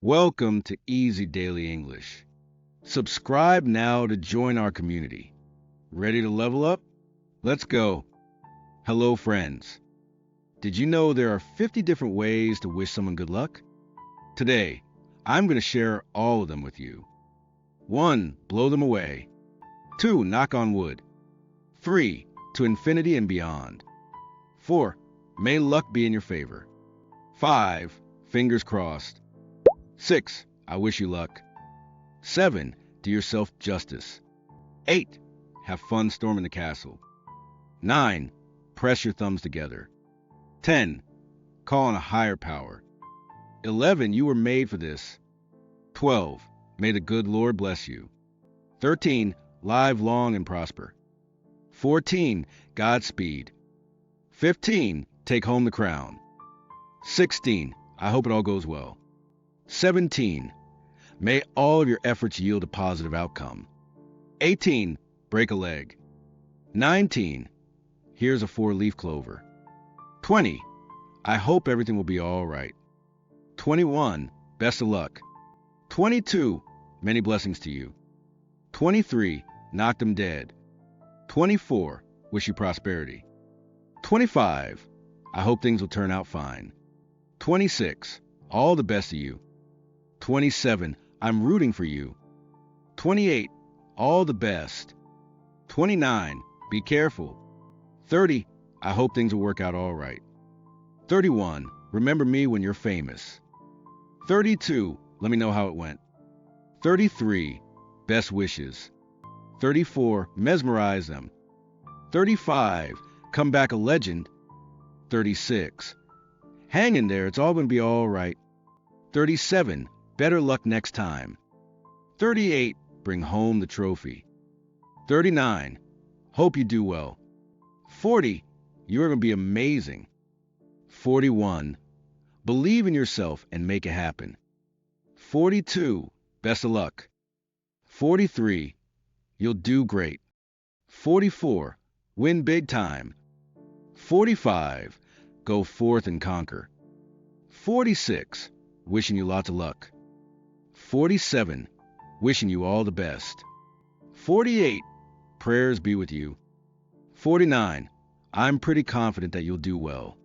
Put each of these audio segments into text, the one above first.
Welcome to Easy Daily English. Subscribe now to join our community. Ready to level up? Let's go. Hello, friends. Did you know there are 50 different ways to wish someone good luck? Today, I'm going to share all of them with you. 1. Blow them away. 2. Knock on wood. 3. To infinity and beyond. 4. May luck be in your favor. 5. Fingers crossed. 6. I wish you luck. 7. Do yourself justice. 8. Have fun storming the castle. 9. Press your thumbs together. 10. Call on a higher power. 11. You were made for this. 12. May the good Lord bless you. 13. Live long and prosper. 14. Godspeed. 15. Take home the crown. 16. I hope it all goes well. 17. May all of your efforts yield a positive outcome. 18. Break a leg. 19. Here's a 4-leaf clover. 20. I hope everything will be all right. 21. Best of luck. 22. Many blessings to you. 23. Knock them dead. 24. Wish you prosperity. 25. I hope things will turn out fine. 26. All the best to you. 27. I'm rooting for you. 28. All the best. 29. Be careful. 30. I hope things will work out all right. 31. Remember me when you're famous. 32. Let me know how it went. 33. Best wishes. 34. Mesmerize them. 35. Come back a legend. 36. Hang in there, it's all going to be all right. 37. Better luck next time. 38. Bring home the trophy. 39. Hope you do well. 40. You're going to be amazing. 41. Believe in yourself and make it happen. 42. Best of luck. 43. You'll do great. 44. Win big time. 45. Go forth and conquer. 46. Wishing you lots of luck. 47. Wishing you all the best. 48. Prayers be with you. 49. I'm pretty confident that you'll do well.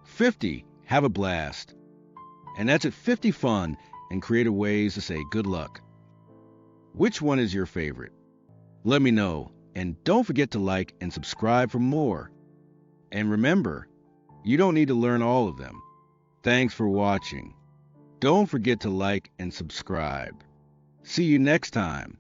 50. Have a blast. And that's it, 50 fun and creative ways to say good luck. Which one is your favorite? Let me know, and don't forget to like and subscribe for more. And remember, you don't need to learn all of them. Thanks for watching. Don't forget to like and subscribe. See you next time.